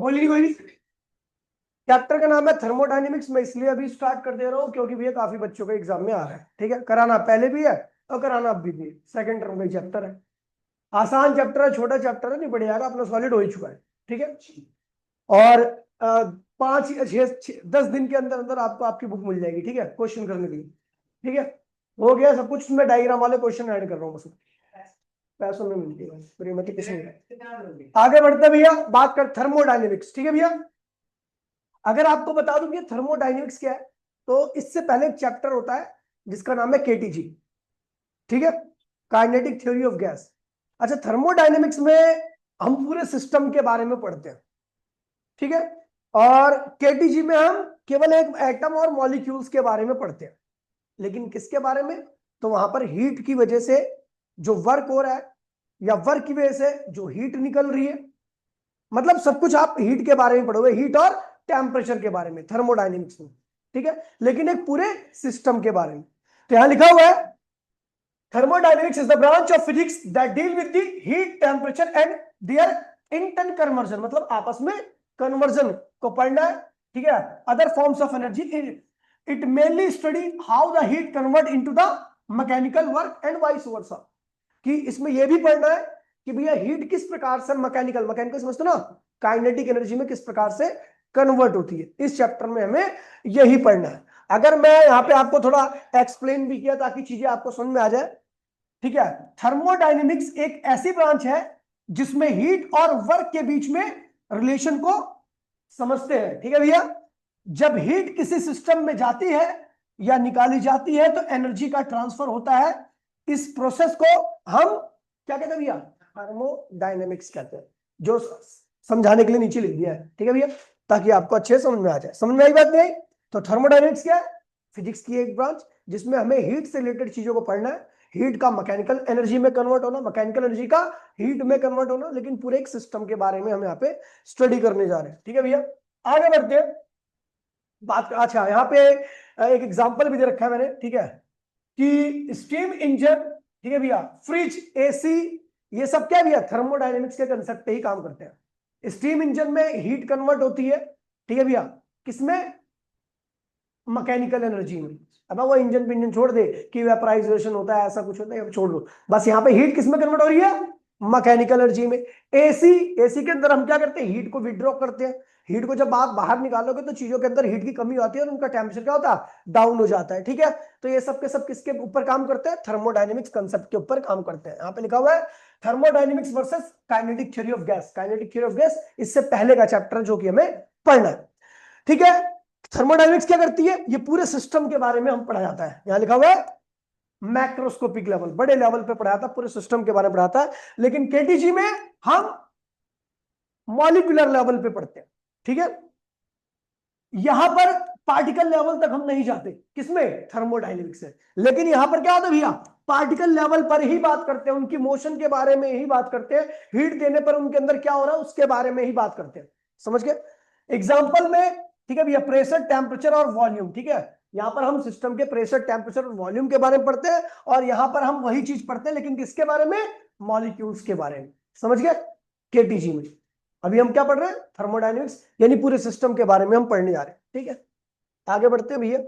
बोलिए कोई। चैप्टर का नाम है थर्मोडायनेमिक्स। मैं इसलिए अभी स्टार्ट कर दे रहा हूँ क्योंकि भैया काफी बच्चों के एग्जाम में आ रहा है। ठीक है, कराना पहले भी है और कराना अब भी है। सेकंड टर्म का चैप्टर है, आसान चैप्टर है, छोटा चैप्टर है, नहीं बढ़ जाएगा, अपना सॉलिड हो ही चुका है। ठीक है, और 5 या 6 10 दिन के अंदर अंदर आपको आपकी बुक मिल जाएगी। ठीक है, क्वेश्चन करने के लिए। ठीक है, हो गया सब कुछ। मैं डायग्राम वाले क्वेश्चन ऐड कर रहा हूँ बस, पैसों में मिलती है, श्रीमती किसी में। आगे बढ़ते भैया, बात कर थर्मोडायनेमिक्स। ठीक है भैया, अगर आपको बता दूं कि थर्मोडायनेमिक्स क्या है, तो इससे पहले एक चैप्टर होता है जिसका नाम है केटीजी। ठीक है, काइनेटिक थ्योरी ऑफ गैस। अच्छा, थर्मोडायनेमिक्स में हम पूरे सिस्टम के बारे में पढ़ते हैं। ठीक है, और केटीजी में हम केवल एक एटम और मॉलिक्यूल्स के बारे में पढ़ते हैं। लेकिन किसके बारे में? तो वहां पर हीट की वजह से जो वर्क हो रहा है, या वर्क की वजह से जो हीट निकल रही है, मतलब सब कुछ आप हीट के बारे में पढ़ोगे, हीट और टेम्परेचर के बारे में थर्मोडायनेमिक्स में। ठीक है, लेकिन एक पूरे सिस्टम के बारे में। तो यहां लिखा हुआ है, thermodynamics is the branch of physics that deal with the heat, temperature and their inter conversion. मतलब आपस में कन्वर्जन को पढ़ना है। ठीक है, other forms of energy. It mainly study how the heat convert into the mechanical work and vice versa. कि इसमें यह भी पढ़ना है कि भैया हीट किस प्रकार से मैकेनिकल मैकेनिकल समझते ना, काइनेटिक एनर्जी में किस प्रकार से कन्वर्ट होती है। इस चैप्टर में हमें यही पढ़ना है। अगर मैं यहाँ पे आपको थोड़ा एक्सप्लेन भी किया ताकि चीजें आपको समझ में आ जाए। ठीक है, थर्मोडायनेमिक्स एक ऐसी ब्रांच है जिसमें हीट और वर्क के बीच में रिलेशन को समझते हैं। ठीक है भैया, जब हीट किसी सिस्टम में जाती है या निकाली जाती है तो एनर्जी का ट्रांसफर होता है। इस प्रोसेस को हम क्या कहते हैं भैया? थर्मोडायनेमिक्स कहते हैं, जो समझाने के लिए नीचे लिख दिया है। ठीक है भैया, ताकि आपको अच्छे समझ में आ जाए। समझ में आई बात? नहीं आई? तो थर्मोडायनेमिक्स क्या है? फिजिक्स की एक ब्रांच जिसमें हमें हीट से रिलेटेड चीजों को पढ़ना है। हीट का मैकेनिकल एनर्जी में कन्वर्ट होना, मैकेनिकल एनर्जी का हीट में कन्वर्ट होना, लेकिन पूरे एक सिस्टम के बारे में हम यहाँ पे स्टडी करने जा रहे हैं। ठीक है भैया, आगे बढ़ते हैं। बात, अच्छा यहाँ पे एक एग्जांपल भी दे रखा है मैंने। ठीक है, कि स्टीम इंजन, ठीक है भैया, फ्रिज, एसी, ये सब क्या भैया? थर्मोडायनेमिक्स के कंसेप्ट पे ही काम करते हैं। स्टीम इंजन में हीट कन्वर्ट होती है। ठीक है भैया, किसमें? मैकेनिकल एनर्जी में। अब वो इंजन पे इंजन छोड़ दे कि वेपराइजेशन होता है, ऐसा कुछ होता है, अब छोड़ दो। बस यहाँ पे हीट किसमें कन्वर्ट हो रही है? मैकेनिकल एनर्जी में। एसी, एसी के अंदर हम क्या करते हैं? हीट को विड्रॉ करते हैं। हीट को जब आप बाहर निकालोगे तो चीजों के अंदर हीट की कमी होती है और उनका टेम्परेचर क्या होता है? डाउन हो जाता है। ठीक है, तो ये सब के सब किसके ऊपर काम करते हैं? थर्मोडायनेमिक्स कंसेप्ट के ऊपर काम करते हैं। यहाँ पे लिखा हुआ है thermodynamics versus kinetic theory of gas. Kinetic theory of gas इससे पहले का चैप्टर जो कि हमें पढ़ना है। ठीक है, थर्मोडायनेमिक्स क्या करती है? ये पूरे सिस्टम के बारे में हम पढ़ा जाता है। यहां लिखा हुआ है मैक्रोस्कोपिक लेवल, बड़े लेवल पे पढ़ाता है, पूरे सिस्टम के बारे में पढ़ाता है। लेकिन केटीजी में हम मॉलिक्यूलर लेवल पे पढ़ते हैं। ठीक है, यहां पर पार्टिकल लेवल तक हम नहीं जाते। किसमें? थर्मोडायनेमिक्स है। लेकिन यहां पर क्या होता है भैया? पार्टिकल लेवल पर ही बात करते हैं, उनकी मोशन के बारे में ही बात करते हैं, हीट देने पर उनके अंदर क्या हो रहा है उसके बारे में ही बात करते हैं। समझ गए? एग्जाम्पल में, ठीक है भैया, प्रेशर, टेम्परेचर और वॉल्यूम। ठीक है, यहां पर हम सिस्टम के प्रेशर, टेम्परेचर और वॉल्यूम के बारे में पढ़ते हैं, और यहां पर हम वही चीज पढ़ते हैं, लेकिन किसके बारे में? मॉलिक्यूल्स के बारे में। समझ गए? केटीजी में अभी हम क्या पढ़ रहे हैं? थर्मोडायनेमिक्स, यानी पूरे सिस्टम के बारे में हम पढ़ने जा रहे हैं। ठीक है, आगे बढ़ते हैं भैया।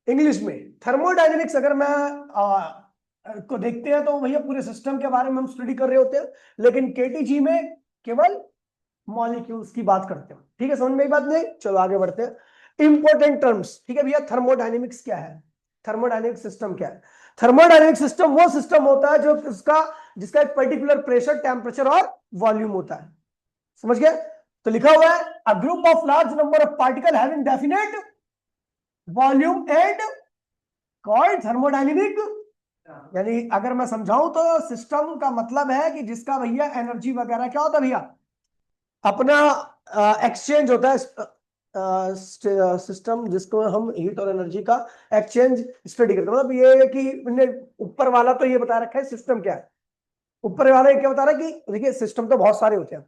इंग्लिश में थर्मोडायनेमिक्स अगर मैं को देखते हैं तो भैया पूरे सिस्टम के बारे में हम स्टडी कर रहे होते हैं, लेकिन केटीजी में केवल मॉलिक्यूल्स की बात करते हैं। ठीक है, समझ में बात नहीं? चलो आगे बढ़ते हैं। Important terms. ठीक है भैया, थर्मोडायनेमिक्स क्या है? थर्मोडायनेमिक सिस्टम क्या है? थर्मोडायनेमिक सिस्टम वो सिस्टम होता है जो जिसका एक पर्टिकुलर प्रेशर, टेम्परेचर और वॉल्यूम होता है। समझ गए? तो लिखा हुआ है a group of large number of particle having definite volume and called thermodynamic. यानी अगर मैं समझाऊं तो सिस्टम का मतलब है कि जिसका भैया एनर्जी वगैरह क्या होता है भैया? अपना एक्सचेंज होता है। सिस्टम जिसको हम हीट और एनर्जी का एक्सचेंज स्टडी करते हैं। मतलब ये कि ऊपर वाला तो ये बता रखा है सिस्टम क्या है। ऊपर वाला ये क्या बता रहा है कि देखिए सिस्टम तो बहुत सारे होते हैं,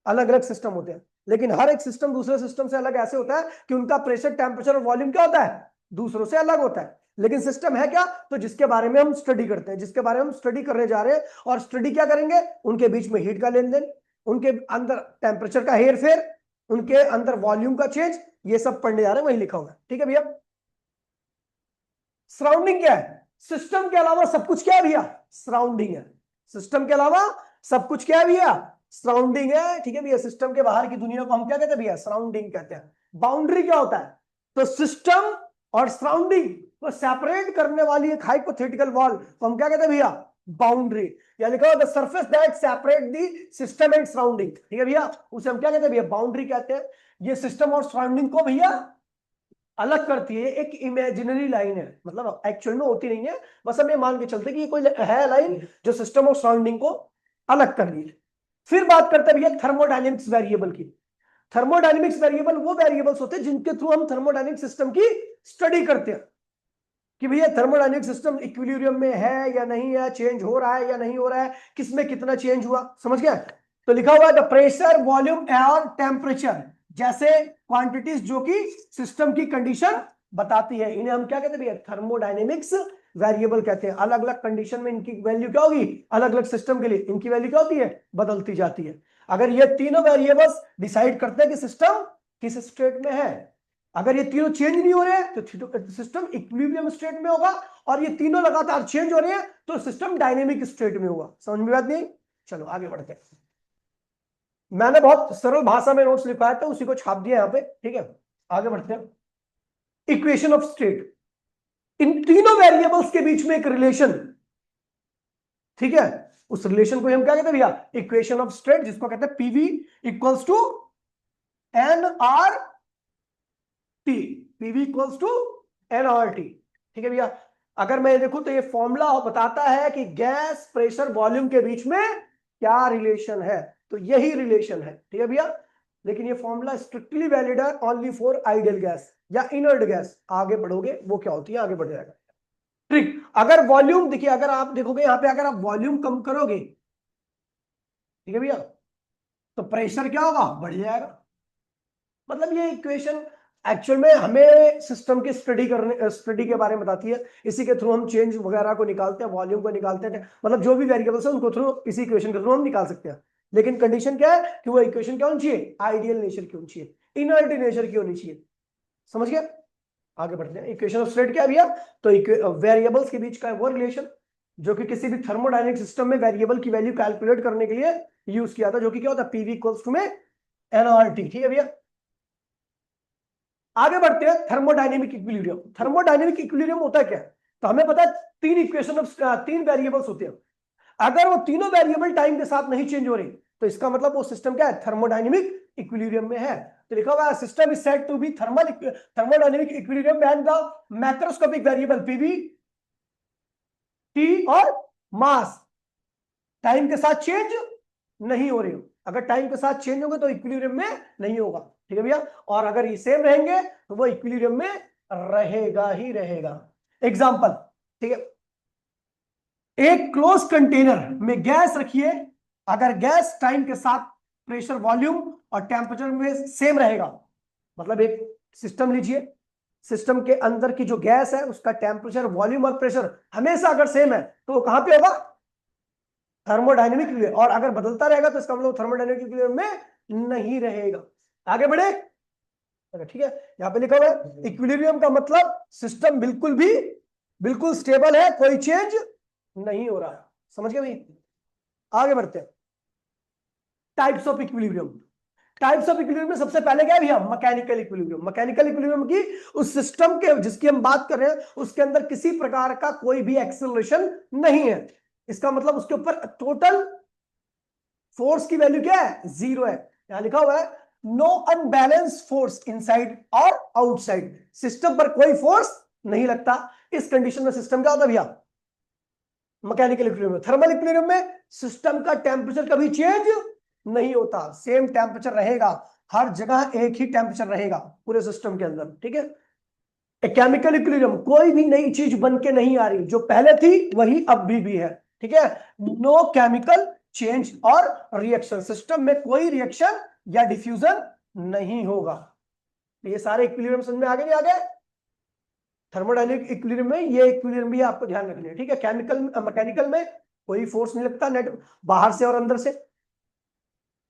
अलग अलग सिस्टम होते हैं, लेकिन हर एक सिस्टम दूसरे सिस्टम से अलग ऐसे होता है कि उनका प्रेशर, टेम्परेचर और वॉल्यूम क्या होता है? दूसरों से अलग होता है। लेकिन सिस्टम है क्या, तो जिसके बारे में हम स्टडी करते हैं, जिसके बारे में हम स्टडी करने जा रहे हैं, और स्टडी क्या करेंगे, उनके बीच में हीट का लेन देन, उनके अंदर टेम्परेचर का हेर फेर, उनके अंदर वॉल्यूम का चेंज, ये सब पढ़ने जा रहे हैं, वही लिखा हुआ है। ठीक है भैया। सराउंडिंग क्या है, सिस्टम के अलावा सब कुछ क्या है भैया, सराउंडिंग है। सिस्टम के अलावा सब कुछ क्या है भैया, सराउंडिंग है। ठीक है भैया। सिस्टम के बाहर की दुनिया को हम क्या कहते हैं भैया, सराउंडिंग कहते हैं। बाउंड्री क्या होता है, तो सिस्टम और सराउंडिंग को सेपरेट करने वाली एक हाइपोथेटिकल वॉल को हम क्या कहते हैं भैया, बाउंड्री। या लिखा the surface that separate the system and surrounding. ठीक है भैया, उसे हम क्या कहते हैं भैया, बाउंड्री कहते हैं। ये सिस्टम और सराउंडिंग को भैया अलग करती है एक इमेजिनरी लाइन है, मतलब एक्चुअल में होती नहीं है, बस हम ये मान के चलते कि ये कोई है लाइन जो सिस्टम और सराउंडिंग को अलग कर रही है। फिर बात करते हैं भैया थर्मोडायनेमिक्स वेरिएबल की। थर्मोडायनेमिक्स वेरिएबल वो वेरिएबल्स होते हैं जिनके थ्रू हम थर्मोडायनेमिक सिस्टम की स्टडी करते हैं कि भैया थर्मोडायनेमिक सिस्टम इक्विलिब्रियम में है या नहीं है, चेंज हो रहा है या नहीं हो रहा है, किसमें कितना चेंज हुआ। समझ गया। तो लिखा हुआ है द प्रेशर, वॉल्यूम और टेम्परेचर जैसे क्वांटिटीज जो कि सिस्टम की कंडीशन बताती है, इन्हें हम क्या कहते हैं भैया, थर्मोडायनेमिक्स वेरिएबल कहते हैं। अलग अलग कंडीशन में इनकी वैल्यू क्या होगी, अलग अलग सिस्टम के लिए इनकी वैल्यू क्या होती है, बदलती जाती है। अगर ये तीनों वेरिएबल्स डिसाइड करते हैं कि सिस्टम किस स्टेट में है, अगर ये तीनों चेंज नहीं हो रहे हैं तो सिस्टम इक्विलिब्रियम स्टेट में होगा, और ये तीनों लगातार चेंज हो रहे हैं तो सिस्टम डायनेमिक स्टेट में होगा। समझ में बात नहीं। चलो आगे बढ़ते हैं। मैंने बहुत सरल भाषा में नोट्स लिखवाया था, उसी को छाप दिया यहां पे। ठीक है, आगे बढ़ते हैं। इक्वेशन ऑफ स्टेट, इन तीनों वेरिएबल्स के बीच में एक रिलेशन, ठीक है, उस रिलेशन को हम क्या कहते हैं भैया, इक्वेशन ऑफ स्टेट, जिसको कहते हैं PV equals to N R T. PV equals to N R T. ठीक है भैया। अगर मैं देखूं तो ये फॉर्मूला बताता है कि गैस, प्रेशर, वॉल्यूम के बीच में क्या रिलेशन है, तो यही रिलेशन है। ठीक है भैया। लेकिन ये फॉर्मूला स्ट्रिक्टली वैलिड है ओनली फॉर आइडियल गैस या इनर्ट गैस। आगे बढ़ोगे वो क्या होती है, आगे बढ़ जाएगा। ट्रिक, अगर वॉल्यूम देखिए, अगर आप देखोगे यहां पे, अगर आप वॉल्यूम कम करोगे, ठीक है भैया, तो प्रेशर क्या होगा, बढ़ जाएगा। मतलब ये इक्वेशन एक्चुअल में हमें सिस्टम की स्टडी के बारे में बताती है। इसी के थ्रू हम चेंज वगैरह को निकालते हैं, वॉल्यूम को निकालते हैं, मतलब जो भी वेरिएबल्स है उनको थ्रू, इसी इक्वेशन के थ्रू हम निकाल सकते हैं। लेकिन कंडीशन क्या है कि वो इक्वेशन क्या होनी चाहिए, आइडियल नेचर की होनी चाहिए, इनर्ट नेचर की होनी चाहिए। समझ गया। आगे बढ़ते हैं। इक्वेशन ऑफ स्टेट क्या है भैया, तो वेरिएबल्स के बीच का वो रिलेशन जो कि किसी भी थर्मोडायनेमिक सिस्टम में वेरिएबल की वैल्यू कैलकुलेट करने के लिए यूज किया था, जो कि क्या होता है, पीवी इक्वल्स टू में एनआरटी। ठीक है भैया। आगे बढ़ते हैं। Thermodynamic equilibrium. थर्मोडायनेमिक इक्विलिब्रियम होता है क्या, तो हमें पता है तीन इक्वेशन ऑफ तीन वेरिएबल्स होते हैं। अगर वो तीनों वेरिएबल टाइम के साथ नहीं चेंज हो रही तो इसका मतलब वो सिस्टम क्या है, थर्मोडायनेमिक इक्विलिब्रियम में है। तो लिखा हुआ है system is said to be thermodynamic equilibrium when the macroscopic variable PV, T और मास टाइम के साथ चेंज नहीं हो रही हो। अगर टाइम के साथ चेंज होंगे तो इक्विलिब्रियम में नहीं होगा। ठीक है भैया। और अगर ये सेम रहेंगे तो वो इक्विलिब्रियम में रहेगा ही रहेगा। एग्जांपल, ठीक है, एक क्लोज कंटेनर में गैस रखिए, अगर गैस टाइम के साथ प्रेशर, वॉल्यूम और टेम्परेचर में सेम रहेगा, मतलब एक सिस्टम लीजिए, सिस्टम के अंदर की जो गैस है उसका टेम्परेचर, वॉल्यूम और प्रेशर हमेशा अगर सेम है तो वो कहां पे होगा, थर्मोडायनेमिक। और अगर बदलता रहेगा तो इसका मतलब थर्मोडायनेमिक इक्विलिब्रियम में नहीं रहेगा। आगे बढ़े। ठीक है, यहां पे लिखा हुआ है इक्विलिब्रियम का मतलब सिस्टम बिल्कुल स्टेबल है, कोई चेंज नहीं हो रहा। समझ गए भाई। आगे बढ़ते हैं। Types of equilibrium. Types of equilibrium में सबसे पहले क्या है भैया, मैकेनिकल इक्विलिब्रियम। मैकेनिकल इक्विलिब्रियम की उस सिस्टम के जिसकी हम बात कर रहे हैं उसके अंदर किसी प्रकार का कोई भी एक्सेलरेशन नहीं है। इसका मतलब उसके ऊपर टोटल फोर्स की वैल्यू क्या है, जीरो है। यहां लिखा हुआ है नो अनबैलेंस फोर्स इनसाइड और आउटसाइड। सिस्टम पर कोई फोर्स नहीं लगता। इस कंडीशन में सिस्टम क्या होता है भैया, मैकेनिकल इक्विलिब्रियम। थर्मल इक्विलिब्रियम में सिस्टम का टेम्परेचर कभी चेंज नहीं होता, सेम टेम्परेचर रहेगा, हर जगह एक ही टेम्परेचर रहेगा पूरे सिस्टम के अंदर। ठीक है। केमिकल इक्विलिब्रियम, कोई भी नई चीज बन के नहीं आ रही, जो पहले थी वही अब भी है। ठीक है। नो केमिकल चेंज और रिएक्शन, सिस्टम में कोई रिएक्शन या डिफ्यूजन नहीं होगा। ये सारे इक्विलिब्रियम समझ में आ गए नहीं आ गए। थर्मोडायनेमिक इक्विलिब्रियम में ये इक्विलिब्रियम भी आपको ध्यान रखना है, ठीक है। केमिकल मैकेनिकल में कोई फोर्स नहीं लगता नेट बाहर से और अंदर से।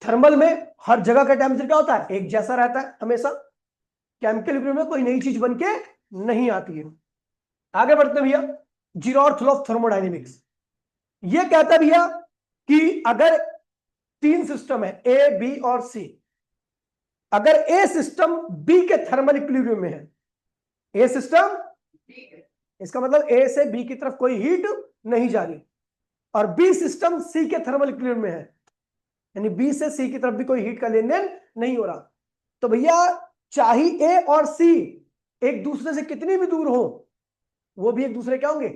थर्मल में हर जगह का टेम्परेचर क्या होता है, एक जैसा रहता है हमेशा। केमिकल इक्विलिब्रियम में कोई नई चीज बन के नहीं आती है। आगे बढ़ते हैं भैया, जीरोथ लॉ ऑफ थर्मोडायनेमिक्स। ये कहता है भैया कि अगर तीन सिस्टम है ए बी और सी, अगर ए सिस्टम बी के थर्मल इक्विलिब्रियम में है, ए सिस्टम, इसका मतलब ए से बी की तरफ कोई हीट नहीं जा रही, और बी सिस्टम सी के थर्मल इक्विलिब्रियम में है, यानी बी से सी की तरफ भी कोई हीट का लेन देन नहीं हो रहा, तो भैया चाहे ए और सी एक दूसरे से कितनी भी दूर हो, वो भी एक दूसरे क्या होंगे,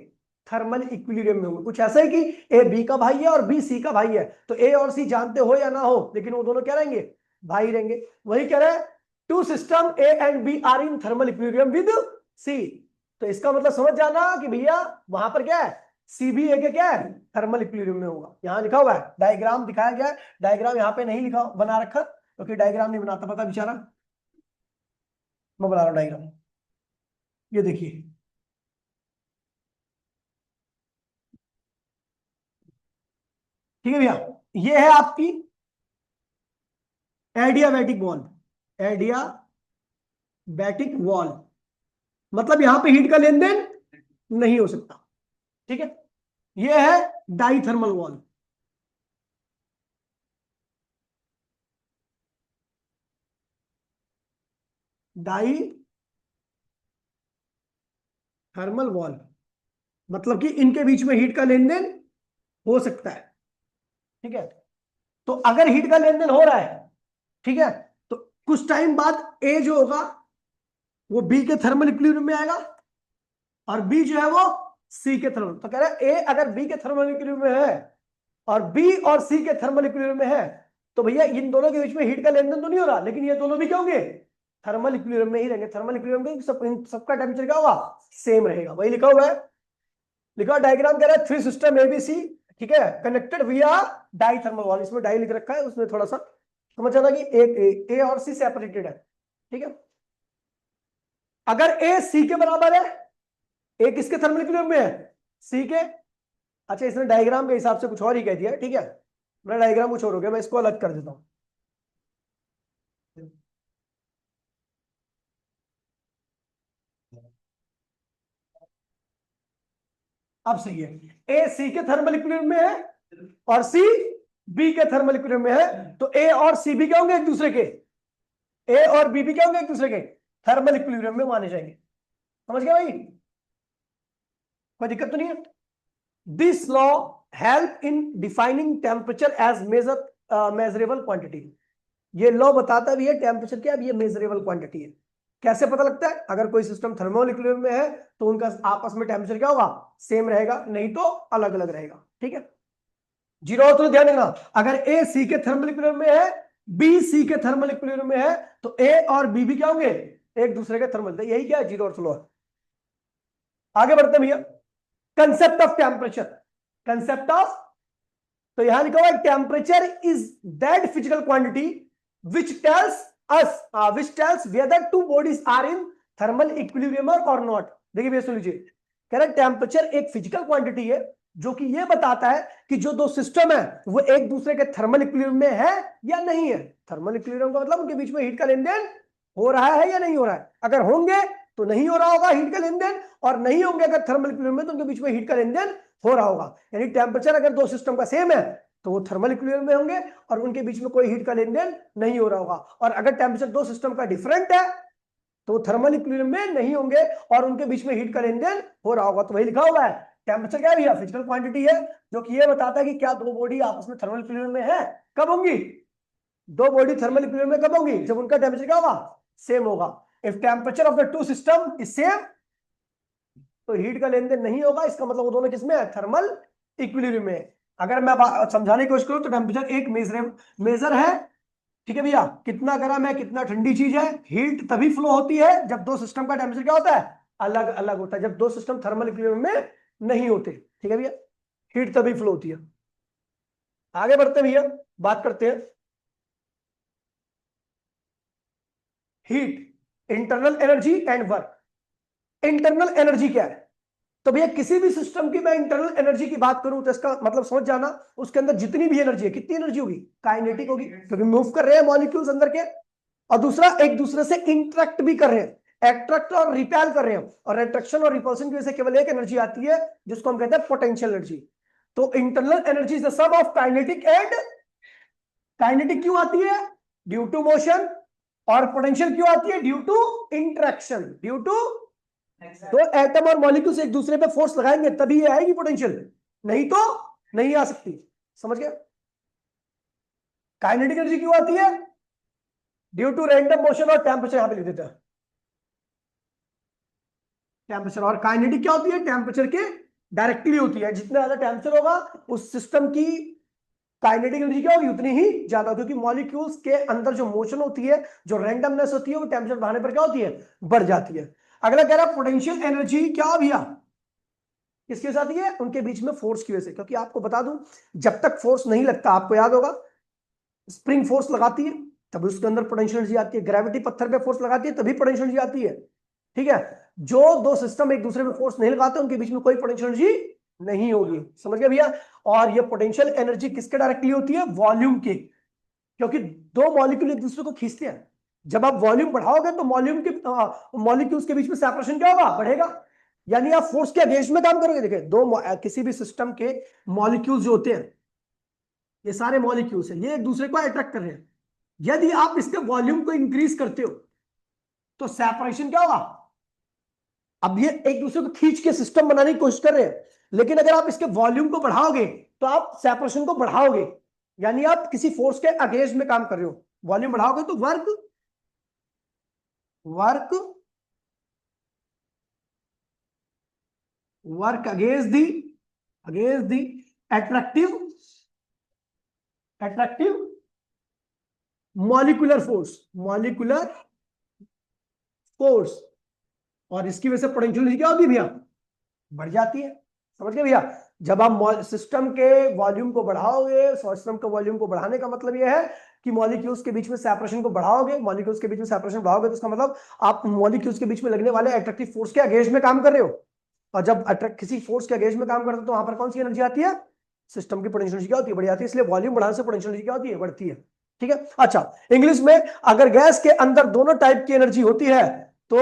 थर्मल इक्विलिब्रियम में होंगे। कुछ ऐसा है कि ए बी का भाई है और बी सी का भाई है, तो ए और सी जानते हो या ना हो, लेकिन वो दोनों क्या रहेंगे, भाई रहेंगे। वही कह रहे हैं, two system A and B are in thermal equilibrium with C. तो इसका मतलब समझ जाना कि भैया वहां पर क्या है, सी भी ए के क्या है, थर्मल इक्विलिब्रियम में होगा। यहां लिखा हुआ है, डायग्राम दिखाया गया है, डायग्राम यहाँ पे नहीं लिखा बना रखा क्योंकि डायग्राम नहीं बनाता पता बेचारा, मैं बना रहा हूं डायग्राम। ये देखिए, ठीक है भैया, ये है आपकी एडियाबैटिक वॉल, एडियाबैटिक वॉल, मतलब यहां पे हीट का लेन देन नहीं हो सकता, ठीक है। ये है डाइथर्मल वॉल, डाई थर्मल वॉल, मतलब कि इनके बीच में हीट का लेन देन हो सकता है, ठीक है। तो अगर हीट का लेन देन हो रहा है, ठीक है, तो कुछ टाइम बाद ए जो होगा वो बी के थर्मल इक्विलिब्रियम में आएगा, और बी जो है वो सी के थर्मल, तो कह रहा है ए अगर बी के थर्मल इक्विलिब्रियम में है और बी और सी के थर्मल इक्विलिब्रियम में है, तो भैया इन दोनों के बीच में हीट का लेन देन तो नहीं हो रहा, लेकिन ये दोनों भी क्या होंगे, थर्मल इक्विलिब्रियम में ही रहेंगे। थर्मल इक्विलिब्रियम में सबका टेम्परेचर क्या होगा, सेम रहेगा। वही लिखा हुआ है, लिखा डायग्राम कह रहा है थ्री सिस्टम एबीसी, ठीक है, कनेक्टेड विया डाई थर्मल वॉल, इसमें डाई लिख रखा है, उसमें थोड़ा सा समझ जाना कि एक ए और सी सेपरेटेड है, ठीक है। अगर ए सी के बराबर है, ए किसके थर्मल इक्विलिब्रियम में है, सी के। अच्छा, इसने डायग्राम के हिसाब से कुछ और ही कह दिया, ठीक है, मेरा डायग्राम कुछ और हो गया, मैं इसको अलग कर देता हूं। अब सही है, ए सी के थर्मल इक्विलिब्रियम में है और सी बी के थर्मल इक्विलिब्रियम में है, तो ए और सी भी क्या होंगे एक दूसरे के, ए और बी भी क्या होंगे एक दूसरे के थर्मल इक्विलिब्रियम में माने जाएंगे। समझ गया भाई, कोई दिक्कत तो नहीं है। This law help in defining temperature as measurable quantity. ये लॉ बताता भी है टेम्परेचर क्या है, ये मेजरेबल क्वांटिटी है। कैसे पता लगता है, अगर कोई सिस्टम थर्मल इक्विलिब्रियम में है तो उनका आपस में टेम्परेचर क्या होगा, सेम रहेगा, नहीं तो अलग अलग रहेगा, ठीक है। जीरो तो ध्यान रखना, अगर ए सी के थर्मल इक्विलिब्रियम में है, बी सी के थर्मल इक्विलिब्रियम में है, तो ए और बी भी क्या होंगे, एक दूसरे के थर्मल, यही क्या है, जीरो लॉ। आगे बढ़ते हैं भैया, concept of temperature, concept of, तो यहां लिखा हुआ है temperature is that physical quantity which tells us which tells whether two bodies are in thermal equilibrium और नॉट। देखिए भैया सुन लीजिए, कह रहा है टेम्परेचर एक फिजिकल क्वांटिटी है जो कि यह बताता है कि जो दो सिस्टम है वो एक दूसरे के थर्मल इक्विलिब्रियम में है या नहीं है। थर्मल इक्विलिब्रियम का मतलब उनके बीच में हीट का लेन देन हो रहा है या नहीं हो रहा है, अगर होंगे तो नहीं हो रहा होगा हीट का लेन देन, और नहीं होंगे अगर थर्मल इक्विलिब्रियम में तो उनके बीच में हीट का लेन देन हो रहा होगा। यानी टेम्परेचर अगर दो सिस्टम का सेम है तो वो थर्मल इक्विलिब्रियम में होंगे और उनके बीच में कोई हीट का लेन देन नहीं हो रहा होगा, और अगर टेम्परेचर दो सिस्टम का डिफरेंट है तो वो थर्मल इक्विलिब्रियम में नहीं होंगे और उनके बीच में हीट का लेन देन हो रहा होगा। तो वही लिखा हुआ है, टेम्परेचर क्या है भैया, फिजिकल क्वांटिटी है जो कि ये बताता है कि क्या दो बॉडी आपस में थर्मल इक्विलिब्रियम में है, कब होंगी, दो बॉडी थर्मल इक्विलिब्रियम में कब होंगी, जब उनका टेम्परेचर क्या होगा, सेम होगा। If temperature of the two system is same तो हीट का लेन देन नहीं होगा, इसका मतलब वो दोनों किसमें है, थर्मल इक्विलिब्रियम में। अगर मैं समझाने की कोशिश करूं तो टेम्परेचर एक मेजर है, ठीक है भैया, कितना गर्म है कितना ठंडी चीज है। हीट तभी फ्लो होती है जब दो सिस्टम का टेम्परेचर क्या होता है, अलग अलग होता है, जब दो सिस्टम थर्मल इक्विलिब्रियम में नहीं होते, ठीक है भैया, हीट तभी फ्लो होती है। आगे बढ़ते हैं भैया, बात करते हैं heat, internal energy and work. Internal energy क्या है? तो भैया किसी भी सिस्टम की मैं इंटरनल एनर्जी की बात करूं तो इसका मतलब समझ जाना, उसके अंदर जितनी भी एनर्जी है, कितनी एनर्जी होगी? काइनेटिक होगी, क्योंकि मूव कर रहे हैं मॉलिक्यूल्स अंदर के। और दूसरा, एक दूसरे से इंटरेक्ट भी कर रहे हैं, एट्रैक्ट और रिपेल कर रहे हैं। और एट्रैक्शन और रिपल्शन की वजह से केवल एक एनर्जी आती है जिसको हम कहते हैं पोटेंशियल एनर्जी। तो internal energy is the sum of kinetic and, kinetic क्यों आती है? Due to motion. और पोटेंशियल क्यों आती है? Due to interaction, due to. तो एटम और मॉलिक्यूल्स एक दूसरे पे फोर्स लगाएंगे तभी ये आएगी पोटेंशियल, नहीं तो नहीं आ सकती। समझ गए? काइनेटिक एनर्जी क्यों आती है? ड्यू टू रैंडम मोशन और टेम्परेचर, यहां पे लिख देते हैं टेम्परेचर। और काइनेटिक क्या होती है? टेम्परेचर के डायरेक्टली होती है। जितना ज्यादा टेम्परेचर होगा उस सिस्टम की काइनेटिक एनर्जी क्या होगी? उतनी ही ज्यादा, क्योंकि मॉलिक्यूल्स के अंदर जो मोशन होती है, जो रैंडमनेस होती है, वो टेम्परेचर बढ़ाने पर क्या होती है? बढ़ जाती है। अगला कह रहा है पोटेंशियल एनर्जी क्या भैया? किसके साथ? ये उनके बीच में फोर्स की वजह से। क्योंकि आपको बता दूं, जब तक फोर्स नहीं लगता, आपको याद होगा स्प्रिंग फोर्स लगाती है तभी उसके अंदर पोटेंशियल एनर्जी आती है, ग्रेविटी पत्थर पे फोर्स लगाती है तभी पोटेंशियल एनर्जी आती है। ठीक है? जो दो सिस्टम एक दूसरे में फोर्स नहीं लगाते उनके बीच में कोई पोटेंशियल एनर्जी नहीं होगी। समझ गए भैया? और ये पोटेंशियल एनर्जी किसके डायरेक्टली होती है? वॉल्यूम के। क्योंकि दो मॉलिक्यूल एक दूसरे को खींचते हैं। जब आप वॉल्यूम बढ़ाओगे तो वॉल्यूम के मॉलिक्यूल्स के बीच में सेपरेशन क्या होगा? बढ़ेगा। यानी आप फोर्स के अगेंस्ट में काम करोगे। देखिए, किसी भी सिस्टम के मॉलिक्यूल्स जो होते हैं, ये सारे मॉलिक्यूल्स हैं, ये एक दूसरे को अट्रैक्ट कर रहे हैं। यदि आप इसके वॉल्यूम को इंक्रीज करते हो तो सेपरेशन क्या होगा? अब ये एक दूसरे को खींच के सिस्टम बनाने की कोशिश कर रहे हैं, लेकिन अगर आप इसके वॉल्यूम को बढ़ाओगे तो आप सेपरेशन को बढ़ाओगे। यानी आप किसी फोर्स के अगेंस्ट में काम कर रहे हो। वॉल्यूम बढ़ाओगे तो work work work against the attractive molecular force. और इसकी वजह से पोटेंशियल क्या होती है भैया? बढ़ जाती है। समझ गए भैया? जब आप सिस्टम के वॉल्यूम को बढ़ाओगे, सिस्टम के वॉल्यूम को बढ़ाने का मतलब यह है कि मॉलिक्यूल्स के बीच में सेपरेशन को बढ़ाओगे। मॉलिक्यूल्स के बीच में सेपरेशन बढ़ाओगे तो इसका मतलब आप मॉलिक्यूल्स के बीच में लगने वाले अट्रैक्टिव फोर्स के अगेंस्ट में काम कर रहे हो। और जब अट्रैक्ट किसी फोर्स के अगेंस्ट में काम करते हो तो वहां पर कौन सी एनर्जी आती है? सिस्टम की पोटेंशियल एनर्जी क्या होती है? बढ़ जाती है। इसलिए वॉल्यूम बढ़ाने से पोटेंशियल एनर्जी क्या होती है? बढ़ती है। ठीक है? अच्छा, इंग्लिश में अगर गैस के अंदर दोनों टाइप की एनर्जी होती है तो,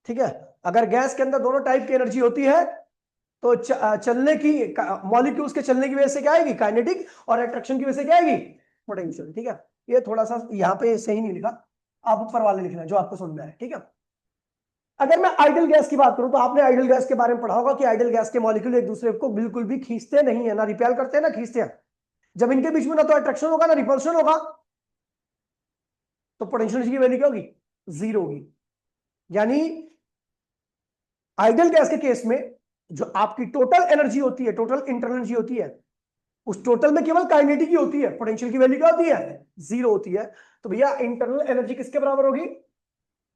ठीक है, अगर गैस के अंदर दोनों टाइप की एनर्जी होती है तो चलने की, मॉलिक्यूल्स के चलने की वजह से क्या आएगी? काइनेटिक। और अट्रैक्शन की वजह से क्या आएगी? पोटेंशियल। ठीक है? ये थोड़ा सा यहाँ पे सही नहीं लिखा, आप ऊपर वाले लिखना जो आपको समझ में आए। ठीक है? अगर मैं आइडल गैस की बात करूं तो आपने आइडल गैस के बारे में पढ़ा होगा कि आइडल गैस के मॉलिक्यूल एक दूसरे को बिल्कुल भी खींचते नहीं है, ना रिपेल करते हैं ना खींचते हैं। जब इनके बीच में ना तो अट्रैक्शन होगा ना रिपल्शन होगा, तो पोटेंशियल की वैल्यू क्या होगी? जीरो होगी। यानी आइडल गैस के केस में जो आपकी टोटल एनर्जी होती है, टोटल इंटरनल एनर्जी होती है, उस टोटल में केवल काइनेटिक ही होती है, पोटेंशियल की वैल्यू क्या होती है? जीरो होती है। तो भैया इंटरनल एनर्जी किसके बराबर होगी?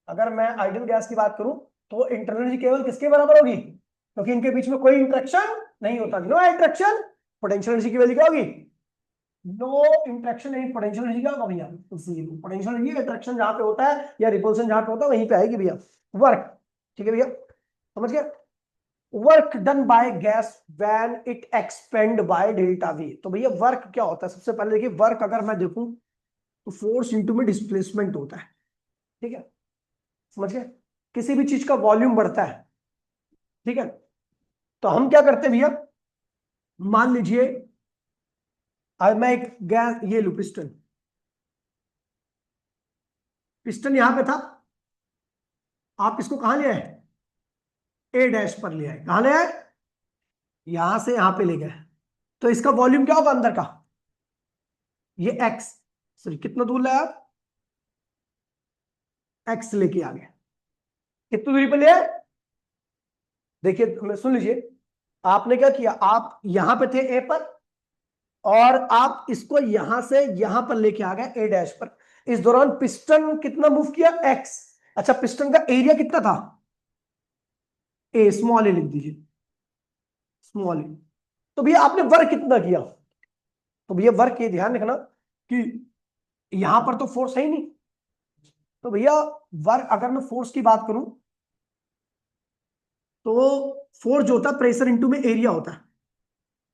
अगर मैं आइडल गैस की बात करूं तो इंटरनल एनर्जी केवल किसके बराबर होगी? क्योंकि इनके बीच में कोई इंटरेक्शन नहीं होता, नो इंटरेक्शन। पोटेंशियल एनर्जी की वैल्यू क्या होगी? नो इंटरेक्शन नहीं, पोटेंशियल एनर्जी क्या होगा भैया? जीरो। पोटेंशियल एनर्जी अट्रैक्शन जहां पे होता है या रिपल्शन जहां पे होता है वहीं पे आएगी भैया। वर्क, ठीक है भैया? समझ गए? Work done by gas when it expand by delta we. तो भैया वर्क क्या होता है? सबसे पहले देखिए, वर्क अगर मैं देखूं तो फोर्स इंटू में डिस्प्लेसमेंट होता है। ठीक है? समझ गए? किसी भी चीज का वॉल्यूम बढ़ता है, ठीक है, तो हम क्या करते हैं भैया? मान लीजिए आज मैं एक गैस, ये लू पिस्टन, पिस्टन यहां पे था, आप इसको कहां ले आए? ए डैश पर ले आए। कहां ले आए? यहां से यहां पे ले गए। तो इसका वॉल्यूम क्या होगा अंदर का? ये एक्स, सॉरी कितना दूर लाया आप? एक्स लेके आ गए। कितनी दूरी पे ले आए? देखिए, मैं सुन लीजिए, आपने क्या किया? आप यहां पे थे ए पर, और आप इसको यहां से यहां पर लेके आ गए ए डैश पर। इस दौरान पिस्टन कितना मूव किया? एक्स। अच्छा, पिस्टन का एरिया कितना था? ए, स्मॉल ए लिख दीजिए, स्मॉल ए। तो भैया आपने वर्क कितना किया? तो भैया वर्क ये ध्यान रखना कि यहां पर तो फोर्स है ही नहीं, तो भैया वर्क, अगर मैं फोर्स की बात करूं तो फोर्स जो होता है प्रेशर इंटू में एरिया होता है।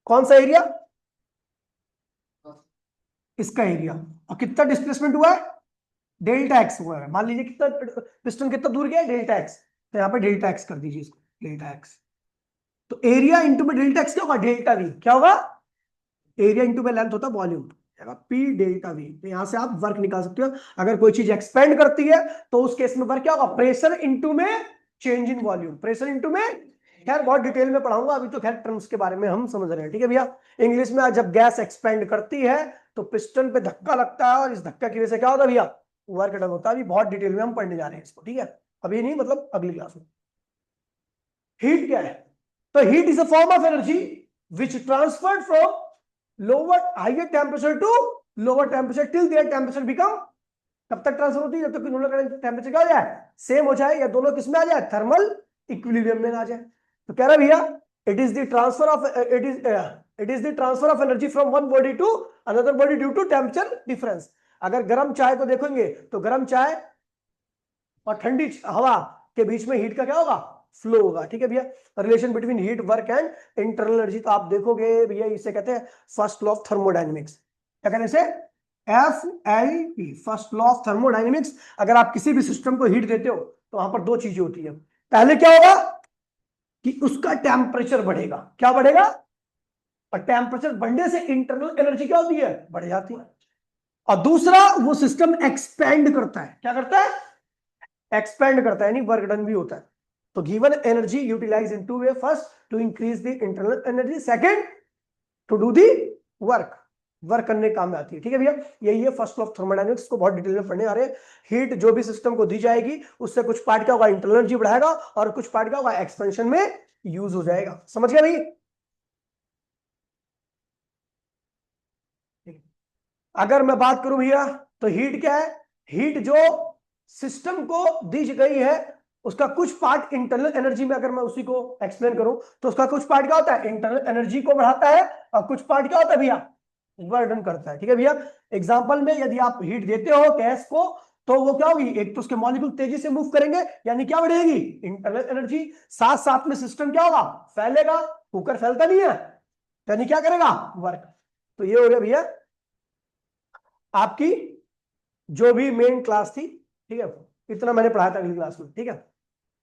कौन सा एरिया? इसका एरिया। और कितना डिस्प्लेसमेंट हुआ है? डेल्टा एक्स हुआ है। मान लीजिए कितना पिस्टन कितना दूर गया है, डेल्टा एक्स, तो यहाँ पे डेल्टा एक्स कर दीजिए इसको, डेल्टा एक्स। तो एरिया इंटू में डेल्टा एक्स क्या होगा? Delta we. क्या होगा? एरिया इंटू में लेंथ होता है वॉल्यूम, पी डेल्टा वी। तो यहां से आप वर्क निकाल सकते हो। अगर कोई चीज एक्सपेंड करती है तो उस केस में वर्क क्या होगा? प्रेशर इंटू में change in volume, pressure into में, खैर बहुत डिटेल में पढ़ाऊंगा, अभी तो खैर टर्म्स के बारे में हम समझ रहे हैं, ठीक है भैया। इंग्लिश में जब गैस एक्सपेंड करती है तो पिस्टन पे धक्का लगता है, और इस धक्का की वजह से क्या होता है भैया? वर्क डन होता है। अभी बहुत डिटेल में हम पढ़ने जा रहे हैं इसको, ठीक है, अभी नहीं, मतलब अगली क्लास में। हीट क्या है? तो heat is a form of energy which transferred from lower higher temperature to lower temperature till their temperature become, कब तक ट्रांसफर होती है? जब तक कि दोनों का टेम्परेचर क्या हो जाए? सेम हो जाए, या दोनों किस में आ जाए? थर्मल इक्विलिब्रियम में आ जाए। तो कह रहा भैया it is the transfer of it is the transfer of energy from one body to another body due to temperature difference. अगर गर्म चाय को देखेंगे तो गर्म चाय और ठंडी हवा के बीच में हीट का क्या होगा? फ्लो होगा, ठीक है भैया। Relation between heat work and internal energy, तो आप देखोगे भैया इसे कहते हैं फर्स्ट लॉ ऑफ थर्मोडायनेमिक्स। क्या कहते हैं इसे? FLP, first law of thermodynamics. अगर आप किसी भी सिस्टम को हीट देते हो तो वहां पर दो चीजें होती है। पहले क्या होगा कि उसका टेम्परेचर बढ़ेगा। क्या बढ़ेगा? और टेम्परेचर बढ़ने से इंटरनल एनर्जी क्या होती है? बढ़ जाती है। और दूसरा, वो सिस्टम एक्सपेंड करता है। क्या करता है? एक्सपेंड करता है, यानी वर्क डन भी होता है। तो given energy utilize in two way, first to increase the internal energy, second to do the work, work करने काम में आती है, ठीक है भैया। यही है फर्स्ट लॉ ऑफ थर्मोडायनेमिक्स, को बहुत डिटेल में पढ़ने आ रहे हैं। हीट जो भी सिस्टम को दी जाएगी उससे कुछ पार्ट क्या होगा? इंटरनल एनर्जी बढ़ाएगा, और कुछ पार्ट क्या होगा? एक्सपेंशन में यूज हो जाएगा। समझ गया भाई? अगर मैं बात करूं भैया तो हीट क्या है? हीट जो सिस्टम को दी गई है उसका कुछ पार्ट इंटरनल एनर्जी में, अगर मैं उसी को एक्सप्लेन करूं तो उसका कुछ पार्ट क्या होता है? इंटरनल एनर्जी को बढ़ाता है, और कुछ पार्ट क्या होता है भैया? वर्क करता है, ठीक है भैया। एग्जांपल में यदि आप हीट देते हो गैस को तो वो क्या होगी? एक तो उसके मॉलिक्यूल तेजी से मूव करेंगे, यानी क्या बढ़ेगी? Internal energy. साथ साथ में सिस्टम क्या होगा? फैलेगा। कुकर फैलता नहीं है, यानी क्या करेगा? वर्क। तो ये हो गया भैया आपकी जो भी मेन क्लास थी, ठीक है। इतना मैंने पढ़ाया था अगली क्लास में, ठीक है।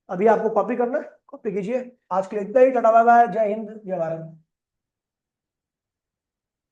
अभी आपको कॉपी करना है, कॉपी कीजिए। आज के लिए इतना ही। टाटा बाय बाय, जय हिंद, जय भारत।